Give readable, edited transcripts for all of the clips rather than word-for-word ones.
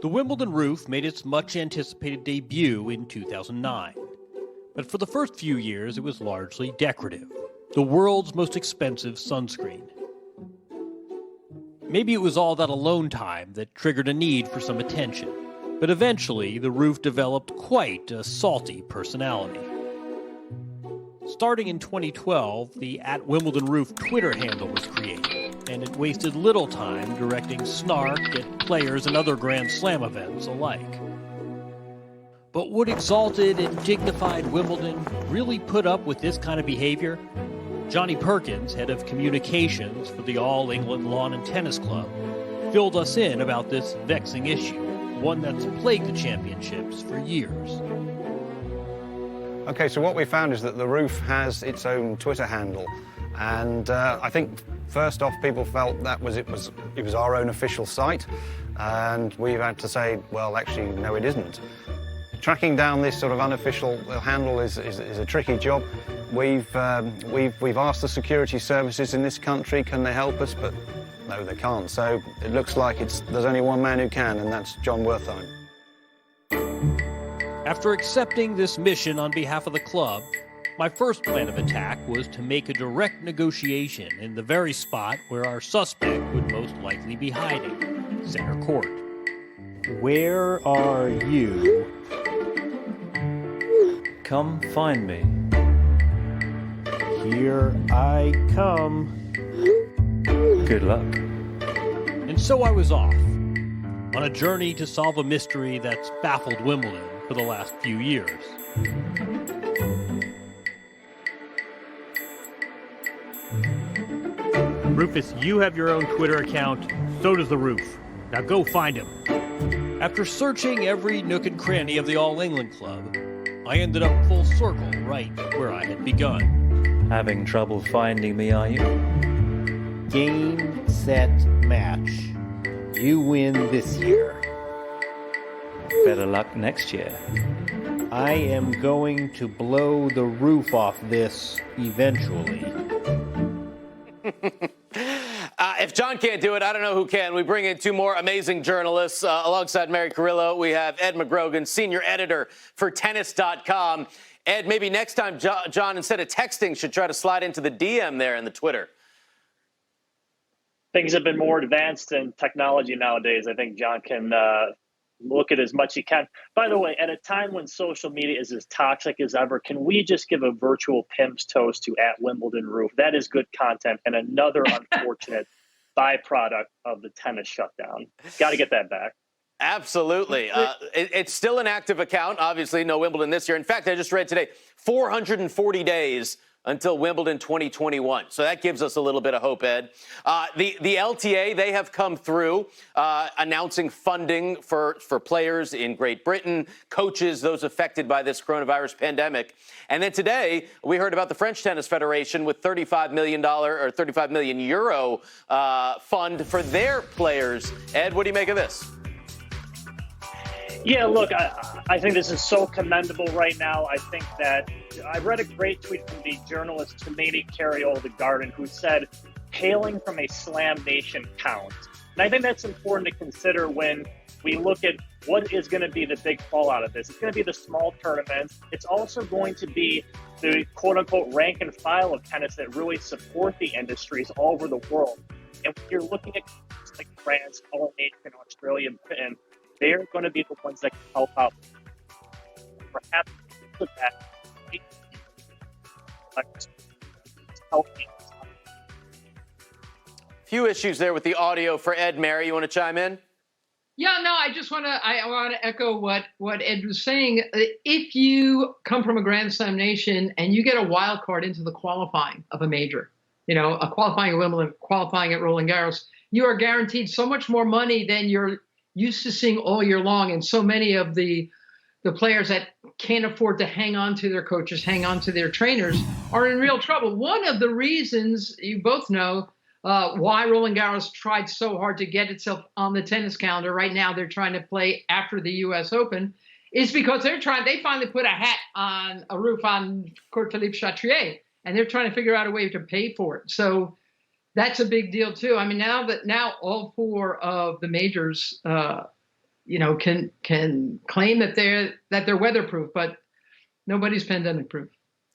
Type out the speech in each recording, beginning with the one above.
The Wimbledon roof made its much-anticipated debut in 2009. But for the first few years, it was largely decorative, the world's most expensive sunscreen. Maybe it was all that alone time that triggered a need for some attention, but eventually the roof developed quite a salty personality. Starting in 2012, the @WimbledonRoof Twitter handle was created, and it wasted little time directing snark at players and other Grand Slam events alike. But would exalted and dignified Wimbledon really put up with this kind of behavior? Johnny Perkins, head of communications for the All England Lawn and Tennis Club, filled us in about this vexing issue, one that's plagued the championships for years. Okay, so what we found is that the roof has its own Twitter handle, and I think first off people felt that it was our own official site, and we've had to say, well, actually, no, it isn't. Tracking down this sort of unofficial handle is a tricky job. We've asked the security services in this country, can they help us? But no, they can't. So it looks like there's only one man who can, and that's John WERTHEIM. After accepting this mission on behalf of the club, my first plan of attack was to make a direct negotiation in the very spot where our suspect would most likely be hiding, center court. Where are you? Come find me. Here I come. Good luck. And so I was off, on a journey to solve a mystery that's baffled Wimbledon for the last few years. Rufus, you have your own Twitter account, so does the roof. Now go find him. After searching every nook and cranny of the All England Club, I ended up full circle right where I had begun. Having trouble finding me, are you? Game, set, match. You win this year. Better luck next year. I am going to blow the roof off this eventually. If John can't do it, I don't know who can. We bring in two more amazing journalists. Alongside Mary Carrillo, we have Ed McGrogan, senior editor for Tennis.com. Ed, maybe next time, John, instead of texting, should try to slide into the DM there in the Twitter. Things have been more advanced in technology nowadays. I think John can look at as much as he can. By the way, at a time when social media is as toxic as ever, can we just give a virtual Pim's toast to @WimbledonRoof? That is good content and another unfortunate byproduct of the tennis shutdown. Got to get that back. Absolutely. It's still an active account. Obviously, no Wimbledon this year. In fact, I just read today, 440 days until Wimbledon 2021. So that gives us a little bit of hope, Ed. The LTA, they have come through announcing funding for players in Great Britain, coaches, those affected by this coronavirus pandemic. And then today, we heard about the French Tennis Federation with $35 million or 35 million euro fund for their players. Ed, what do you make of this? Yeah, look, I think this is so commendable right now. I think that I read a great tweet from the journalist Tomini Carriol the Garden, who said, hailing from a Slam Nation count. And I think that's important to consider when we look at what is going to be the big fallout of this. It's going to be the small tournaments. It's also going to be the quote-unquote rank and file of tennis that really support the industries all over the world. And when you're looking at like France, All Nation, Australia, Britain, they're going to be the ones that can help out. Perhaps with that, Few issues there with the audio for Ed. Mary, you want to chime in? Yeah, no, I want to echo what Ed was saying. If you come from a Grand Slam nation and you get a wild card into the qualifying of a major, a qualifying at Wimbledon, qualifying at Roland Garros, you are guaranteed so much more money than you're used to seeing all year long. And so many of the players that can't afford to hang on to their coaches, hang on to their trainers, are in real trouble. One of the reasons, you both know, why Roland Garros tried so hard to get itself on the tennis calendar. Right now, they're trying to play after the U.S. Open, is because they finally put a roof on Court Philippe Chatrier, and they're trying to figure out a way to pay for it. So that's a big deal too. I mean, now all four of the majors, can claim that they're weatherproof, but nobody's pandemic proof.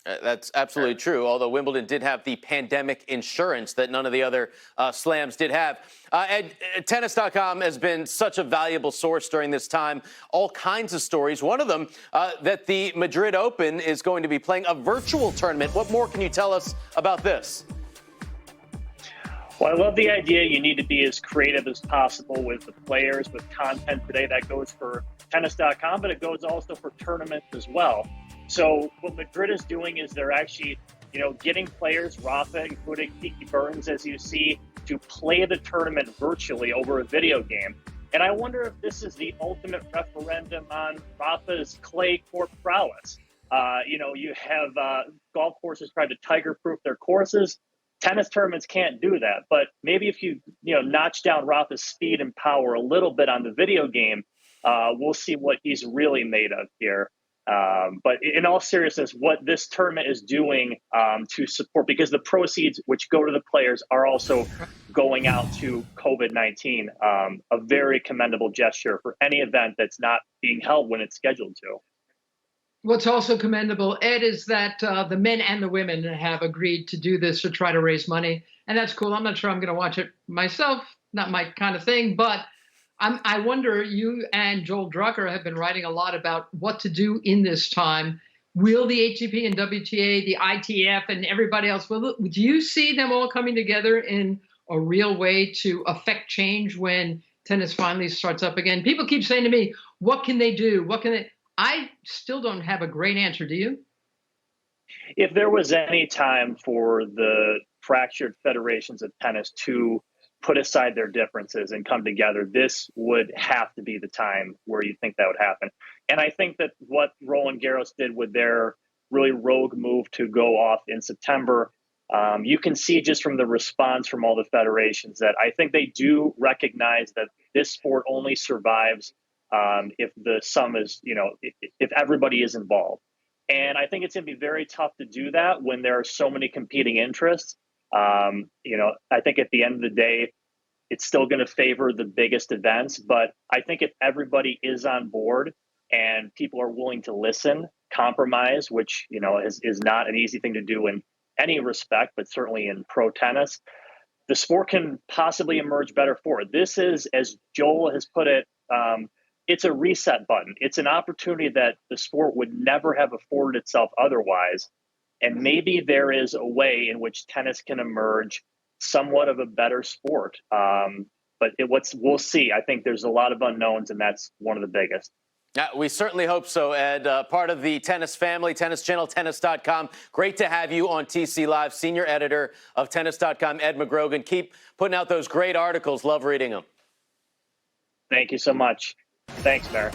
That's absolutely true, although Wimbledon did have the pandemic insurance that none of the other slams did have. Ed, Tennis.com has been such a valuable source during this time. All kinds of stories. One of them, that the Madrid Open is going to be playing a virtual tournament. What more can you tell us about this? Well, I love the idea. You need to be as creative as possible with the players, with content today. That goes for Tennis.com, but it goes also for tournaments as well. So what Madrid is doing is they're actually, getting players, Rafa, including Kiki Burns, as you see, to play the tournament virtually over a video game. And I wonder if this is the ultimate referendum on Rafa's clay court prowess. You have golf courses try to tiger-proof their courses. Tennis tournaments can't do that. But maybe if you notch down Rafa's speed and power a little bit on the video game, we'll see what he's really made of here. But in all seriousness, what this tournament is doing to support, because the proceeds which go to the players are also going out to COVID-19, a very commendable gesture for any event that's not being held when it's scheduled to. What's also commendable, Ed, is that the men and the women have agreed to do this to try to raise money. And that's cool. I'm not sure I'm going to watch it myself. Not my kind of thing, but I wonder, you and Joel Drucker have been writing a lot about what to do in this time. Will the ATP and WTA, the ITF, and everybody else, do you see them all coming together in a real way to affect change when tennis finally starts up again? People keep saying to me, what can they do? I still don't have a great answer. Do you? If there was any time for the fractured federations of tennis to put aside their differences and come together, this would have to be the time where you think that would happen. And I think that what Roland Garros did with their really rogue move to go off in September, you can see just from the response from all the federations that I think they do recognize that this sport only survives if the sum is, if everybody is involved. And I think it's going to be very tough to do that when there are so many competing interests. I think at the end of the day, it's still going to favor the biggest events. But I think if everybody is on board and people are willing to listen, compromise, which, is not an easy thing to do in any respect, but certainly in pro tennis, the sport can possibly emerge better for it. This is, as Joel has put it, it's a reset button. It's an opportunity that the sport would never have afforded itself otherwise. And maybe there is a way in which tennis can emerge somewhat of a better sport. But we'll see. I think there's a lot of unknowns, and that's one of the biggest. Yeah, we certainly hope so, Ed. Part of the tennis family, Tennis Channel, Tennis.com. Great to have you on TC Live, senior editor of Tennis.com, Ed McGrogan. Keep putting out those great articles. Love reading them. Thank you so much. Thanks, Mayor.